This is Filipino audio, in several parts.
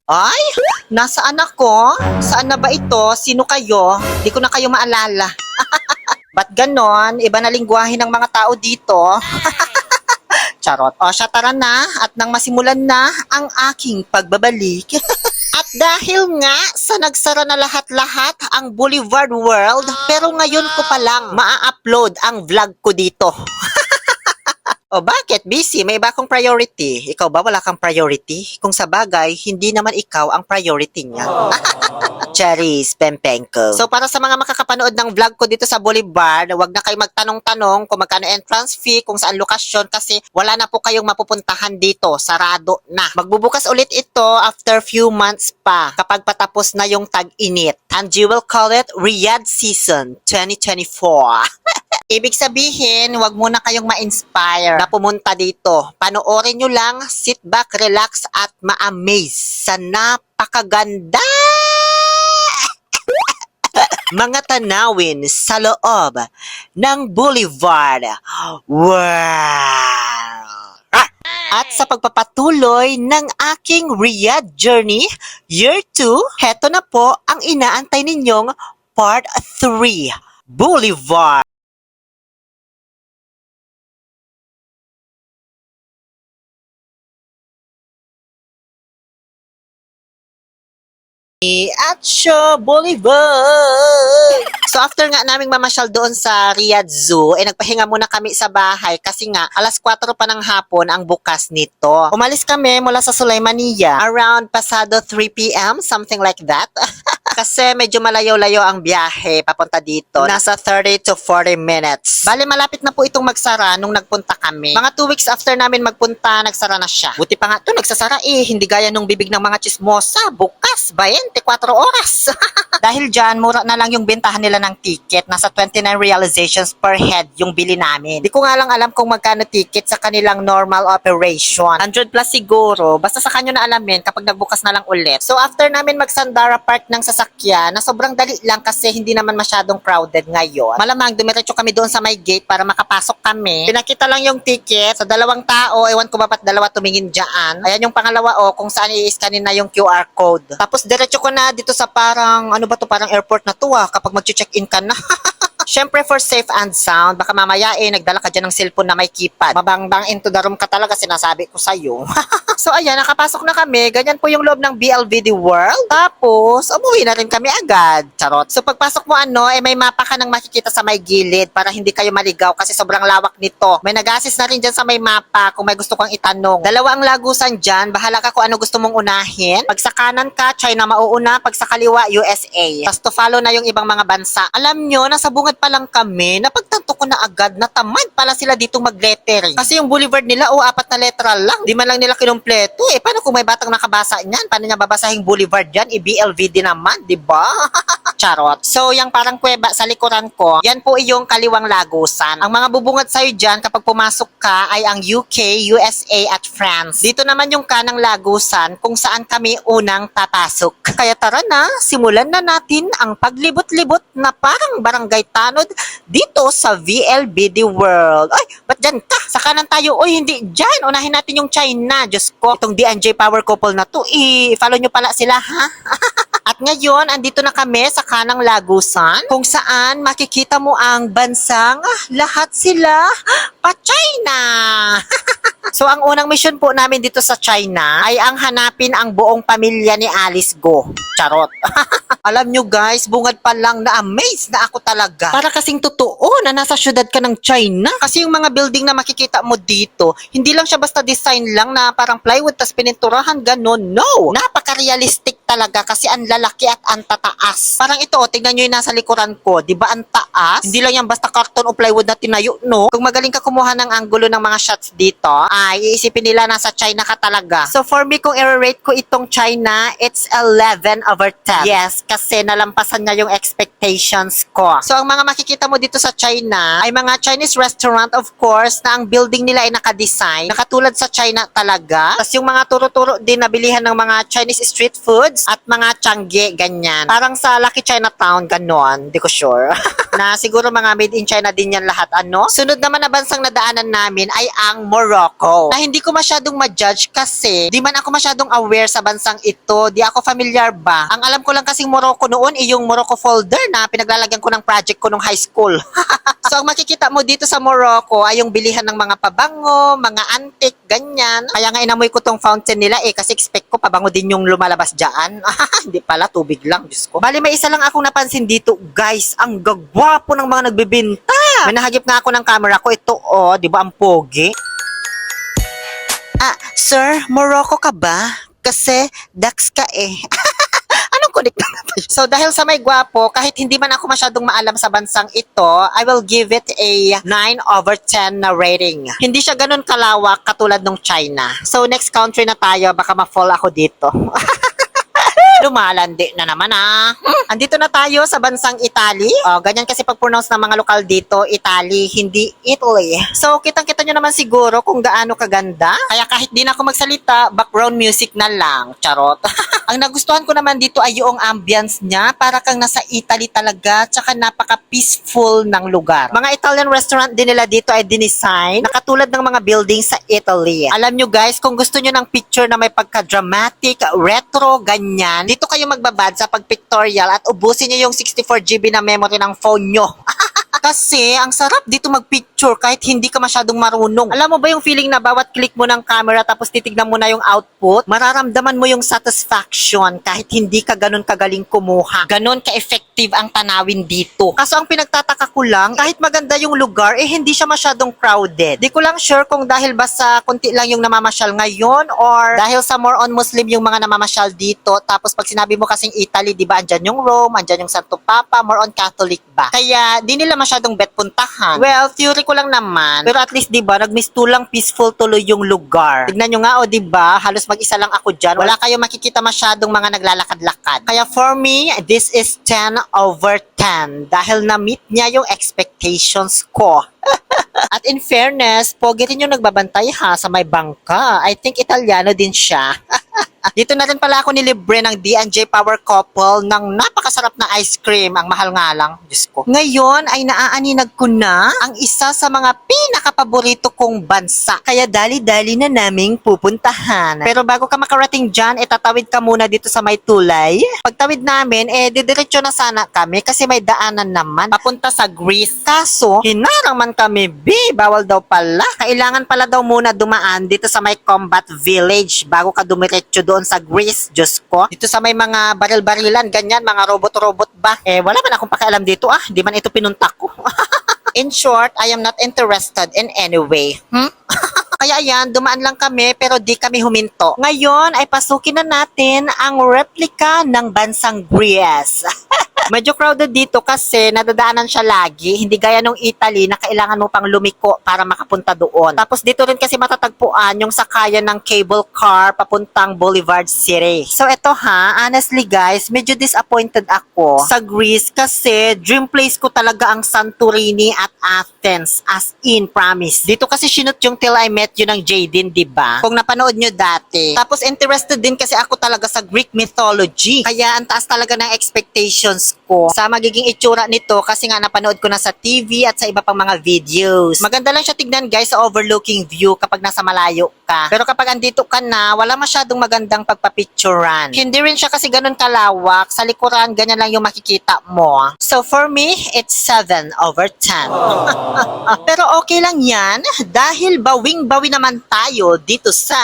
Ay, nasaan ako? Saan na ba ito? Sino kayo? Di ko na kayo maalala. Ba't ganon? Iba na lingwahe ng mga tao dito. Charot. O siya, tara na at nang masimulan na ang aking pagbabalik. At dahil nga sa nagsara na lahat-lahat ang Boulevard World, pero ngayon ko pa lang maa-upload ang vlog ko dito. O bakit? Busy? May iba akong priority. Ikaw ba wala kang priority? Kung sa bagay, hindi naman ikaw ang priority niya. Charis Pempenko. So para sa mga makakapanood ng vlog ko dito sa Boulevard, wag na kayo magtanong-tanong kung magkano entrance fee, kung saan lokasyon kasi wala na po kayong mapupuntahan dito. Sarado na. Magbubukas ulit ito after few months pa kapag patapos na yung tag-init. And you will call it Riyadh Season 2024. Ibig sabihin, wag muna kayong ma-inspire na pumunta dito. Panoorin nyo lang, sit back, relax at ma-amaze sa napakaganda mga tanawin sa loob ng Boulevard. Wow! At sa pagpapatuloy ng aking Riyadh journey, year 2, heto na po ang inaantay ninyong part 3, Boulevard. At Shaw Boulevard. So after nga naming mamasyal doon sa Riyadh Zoo, nagpahinga muna kami sa bahay kasi nga alas 4 pa ng hapon ang bukas nito. Umalis kami mula sa Sulaymania around pasado 3 p.m., something like that. Kasi medyo malayo-layo ang biyahe papunta dito. Nasa 30 to 40 minutes. Bale, malapit na po itong magsara nung nagpunta kami. Mga 2 weeks after namin magpunta, nagsara na siya. Buti pa nga ito, nagsasara hindi gaya nung bibig ng mga chismosa. Bukas, 24 oras. Dahil dyan, mura na lang yung bentahan nila ng ticket. Nasa 29 realizations per head yung bili namin. Di ko nga lang alam kung magkano ticket sa kanilang normal operation. 100 plus siguro. Basta sa kanyo na alamin kapag nagbukas na lang ulit. So after namin mag-Sandara Park ng sasakyan, na sobrang dali lang kasi hindi naman masyadong crowded ngayon. Malamang dumiretso kami doon sa may gate para makapasok kami. Pinakita lang yung ticket sa 2 tao. Ewan ko ba ba't 2 tumingin dyan. Ayan yung pangalawa kung saan i-scanin na yung QR code. Tapos diretso ko na dito sa parang, ano ba to, parang airport na to kapag mag-check-in ka na. Siyempre for safe and sound, baka mamaya nagdala ka dyan ng cellphone na may keypad. Mabangbang into the room ka talaga, sinasabi ko sa'yo. So ayan, nakapasok na kami. Ganyan po yung loob ng BLVD World. Tapos, umuwi na rin kami agad. Charot. So pagpasok mo may mapa ka nang makikita sa may gilid para hindi kayo maligaw kasi sobrang lawak nito. May nag-assist na rin dyan sa may mapa kung may gusto kang itanong. 2 ang lagusan dyan. Bahala ka kung ano gusto mong unahin. Pag sa kanan ka, China mauuna. Pag sa kaliwa, USA. Tapos to follow na yung ibang mga bansa. Alam nyo, nasa bungad pa lang kami, napagtanto ko na agad na tamad pala sila ditong mag-lettering. Kasi yung Boulevard nila, 4 na letra lang. Di man lang nila kinumpleto. Paano kung may batang nakabasa niyan? Paano niya babasahing Boulevard yan? I-BLVD naman, di ba? Charot. So, yung parang kuweba sa likuran ko, yan po yung kaliwang lagusan. Ang mga bubungad sa'yo dyan kapag pumasok ka ay ang UK, USA at France. Dito naman yung kanang lagusan kung saan kami unang papasok. Kaya tara na, simulan na natin ang paglibot-libot na parang barangay tanod dito sa VLBD World. Ay, ba't dyan ka? Sa kanan tayo. Oy, hindi dyan. Unahin natin yung China. Diyos ko, itong D&J Power Couple na to, follow nyo pala sila, ha? At ngayon, andito na kami sa kanang lagusan kung saan makikita mo ang bansang lahat sila pa-China. So, ang unang mission po namin dito sa China ay ang hanapin ang buong pamilya ni Alice Go. Charot. Alam nyo guys, bungad pa lang na-amaze na ako talaga. Para kasing totoo na nasa syudad ka ng China. Kasi yung mga building na makikita mo dito, hindi lang siya basta design lang na parang plywood tas pininturahan, ganon. No! Napaka-realistic talaga kasi ang lalaki at ang tataas. Parang ito, tingnan nyo yung nasa likuran ko. Diba ang taas? Hindi lang yan basta karton o plywood na tinayo, no? Kung magaling ka kumuha ng anggulo ng mga shots dito, ay iisipin nila nasa China ka talaga. So for me, kung i-rate ko itong China, it's 11/10. Yes, kasi nalampasan niya yung expectations ko. So ang mga makikita mo dito sa China ay mga Chinese restaurant, of course, na ang building nila ay naka-design. Nakatulad sa China talaga. Tapos yung mga turo-turo din na bilihan ng mga Chinese street foods, shoes at mga tiyangge, ganyan. Parang sa Lucky Chinatown, ganon. Di ko sure. Na siguro mga made in China din yan lahat, ano? Sunod naman na bansang nadaanan namin ay ang Morocco. Na hindi ko masyadong ma-judge kasi di man ako masyadong aware sa bansang ito. Di ako familiar ba? Ang alam ko lang kasing Morocco noon ay yung Morocco folder na pinaglalagyan ko ng project ko nung high school. So, ang makikita mo dito sa Morocco ay yung bilihan ng mga pabango, mga antique, ganyan. Kaya nga inamoy ko tong fountain nila kasi expect ko pabango din yung lumalabas dyan. Hindi pala, tubig lang, Diyos ko. Bali, may isa lang akong napansin dito, guys. Ang gagwapo ng mga nagbibinta. May nahagip nga ako ng camera ko. Ito, di ba ang pogi? Sir, Morocco ka ba? Kasi, Dax ka eh. Anong connect na natin? So, dahil sa may gwapo, kahit hindi man ako masyadong maalam sa bansang ito, I will give it a 9/10 na rating. Hindi siya ganun kalawak katulad ng China. So, next country na tayo, baka ma-fall ako dito. Lumalandi na naman Andito na tayo sa bansang Italy. Ganyan kasi pag-pronounce ng mga lokal dito, Italy, hindi Italy. So, kitang-kita nyo naman siguro kung gaano kaganda. Kaya kahit di na ako magsalita, background music na lang. Charot. Ang nagustuhan ko naman dito ay yung ambience niya. Para kang nasa Italy talaga. Tsaka napaka-peaceful ng lugar. Mga Italian restaurant din nila dito ay dinisign na katulad ng mga buildings sa Italy. Alam nyo guys, kung gusto nyo ng picture na may pagka-dramatic, retro, ganyan, dito kayo magbabad sa pag-pictorial at ubusin nyo yung 64 GB na memory ng phone nyo. Kasi, ang sarap dito mag-picture kahit hindi ka masyadong marunong. Alam mo ba yung feeling na bawat click mo ng camera tapos titignan mo na yung output? Mararamdaman mo yung satisfaction kahit hindi ka ganun kagaling kumuha. Ganun ka-effective ang tanawin dito. Kaso ang pinagtataka ko lang, kahit maganda yung lugar, hindi siya masyadong crowded. Di ko lang sure kung dahil ba sa konti lang yung namamasyal ngayon or dahil sa more on Muslim yung mga namamasyal dito. Tapos pag sinabi mo kasing Italy, di ba, andyan yung Rome, andyan yung Santo Papa, more on Catholic ba? Kaya di nila masyadong bet puntahan. Well, theory ko lang naman. Pero at least, di ba, nagmistulang peaceful tuloy yung lugar. Tignan nyo nga, di ba, halos mag-isa lang ako dyan. Wala kayo makikita masyadong mga naglalakad-lakad. Kaya for me, this is 10/10. Dahil na-meet niya yung expectations ko. At in fairness, pogi rin yung nagbabantay sa may bangka. I think Italiano din siya. Dito na rin pala ako nilibre ng D&J Power Couple ng napakasarap na ice cream. Ang mahal nga lang, Diyos ko. Ngayon ay naaaninag ko na ang isa sa mga pinakapaborito kong bansa. Kaya dali-dali na naming pupuntahan. Pero bago ka makarating dyan, tatawid ka muna dito sa may tulay. Pagtawid namin, didiretso na sana kami kasi may daanan naman papunta sa Greece. Kaso, hinarang man kami, bawal daw pala. Kailangan pala daw muna dumaan dito sa may combat village bago ka dumiretso doon sa Greece, Diyos ko. Dito sa may mga baril-barilan, ganyan, mga robot-robot ba? Wala man akong pakialam dito, di man ito pinuntak ko. In short, I am not interested in any way. Kaya ayan, dumaan lang kami pero di kami huminto. Ngayon ay pasukin na natin ang replika ng bansang Greece. Medyo crowded dito kasi nadadaanan siya lagi. Hindi gaya nung Italy na kailangan mo pang lumiko para makapunta doon. Tapos dito rin kasi matatagpuan yung sakayan ng cable car papuntang Boulevard City. So eto honestly guys, medyo disappointed ako sa Greece kasi dream place ko talaga ang Santorini at Athens. As in, promise. Dito kasi sinut yung Till I Met You ng Jaden, diba? Kung napanood nyo dati. Tapos interested din kasi ako talaga sa Greek mythology. Kaya ang taas talaga ng expectations ko sa magiging itsura nito kasi nga napanood ko na sa TV at sa iba pang mga videos. Maganda lang siya tignan guys sa overlooking view kapag nasa malayo ka. Pero kapag andito ka na, wala masyadong magandang pagpapicturan. Hindi rin siya kasi ganun kalawak. Sa likuran, ganyan lang yung makikita mo. So for me, it's 7/10. Pero okay lang yan dahil bawing-bawi naman tayo dito sa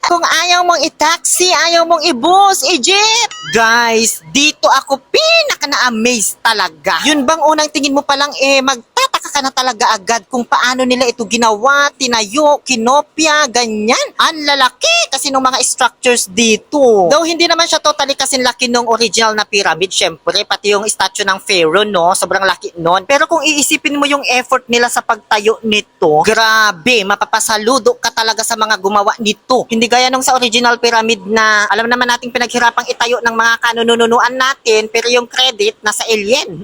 kung ayaw mong i-taxi, ayaw mong i-bus, i-jeep. Guys, dito ako pinaka-na-amaze talaga. Yun bang unang tingin mo palang magtataka ka na talaga agad kung paano nila ito ginawa, tinayo, kinopya, ganyan. Ang lalaki kasi ng mga structures dito. Though hindi naman siya totally kasing laki ng original na pyramid, syempre, pati yung statue ng Pharaoh, no? Sobrang laki nun. Pero kung iisipin mo yung effort nila sa pagtayo nito, grabe, mapapasaludo ka talaga sa mga gumawa nito. Hindi gaya nung sa original pyramid na alam naman nating pinaghirapang itayo ng mga kanununuan natin, pero yung credit nasa alien.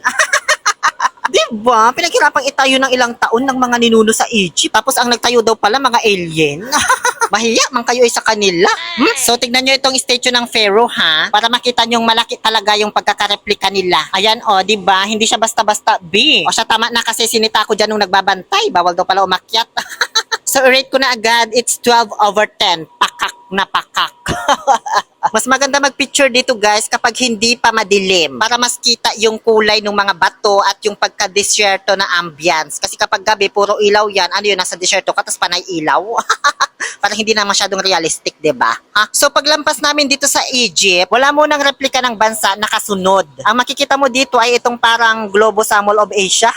Di Diba? Pinaghirapang itayo ng ilang taon ng mga ninuno sa Egypt. Tapos ang nagtayo daw pala mga alien. Mahiya man kayo ay sa kanila. So tignan nyo itong statue ng Pharaoh ha. Para makita nyo malaki talaga yung pagkakareplika nila. Ayan o, diba? Hindi siya basta-basta B. O siya tama na kasi sinita ko dyan nung nagbabantay. Bawal daw pala umakyat. So rate ko na agad, it's 12/10. Pakak na pakak. Mas maganda mag-picture dito guys kapag hindi pa madilim para mas kita yung kulay ng mga bato at yung pagka-desierto na ambience. Kasi kapag gabi, puro ilaw yan. Ano yun, nasa desierto ka, tapos panay ilaw. Parang hindi na masyadong realistic, 'di ba? So paglampas namin dito sa Egypt, wala mo nang replika ng bansa nakasunod. Ang makikita mo dito ay itong parang Globo sa Mall of Asia.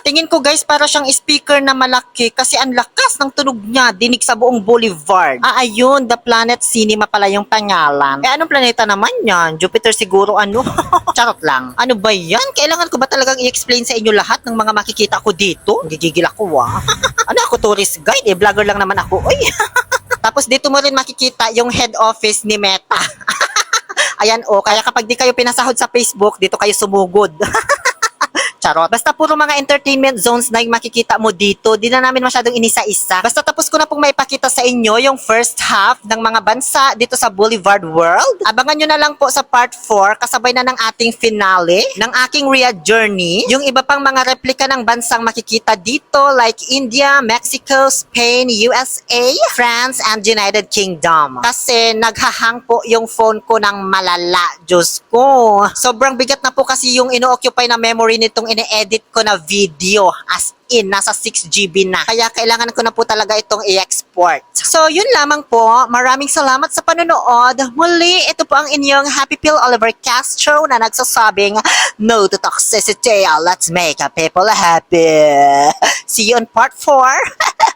Tingin ko guys, para siyang speaker na malaki kasi ang lakas ng tunog niya, dinig sa buong boulevard. Ayun, The Planet Cinema pala yung pangalan. Anong planeta naman yan? Jupiter siguro ano? Charot lang. Ano ba yan? Kailangan ko ba talagang i-explain sa inyo lahat ng mga makikita ko dito? Gigigil ako Ano ako, tourist guide? Vlogger lang naman ako. Uy! Tapos dito mo rin makikita yung head office ni Meta. Ayan kaya kapag di kayo pinasahod sa Facebook, dito kayo sumugod. Charot. Basta puro mga entertainment zones na yung makikita mo dito. Di na namin masyadong inisa-isa. Basta tapos ko na pong maipakita sa inyo yung first half ng mga bansa dito sa Boulevard World. Abangan nyo na lang po sa part 4 kasabay na ng ating finale ng aking Riyadh journey. Yung iba pang mga replika ng bansang makikita dito like India, Mexico, Spain, USA, France, and United Kingdom. Kasi naghahang po yung phone ko ng malala. Diyos ko. Sobrang bigat na po kasi yung ino-occupy na memory nitong ine-edit ko na video, as in, nasa 6 GB na. Kaya kailangan ko na po talaga itong i-export. So, yun lamang po. Maraming salamat sa panonood. Muli, ito po ang inyong Happy Pill Oliver Castro na nagsasabing, no to toxicity. Let's make our people happy. See you on part 4.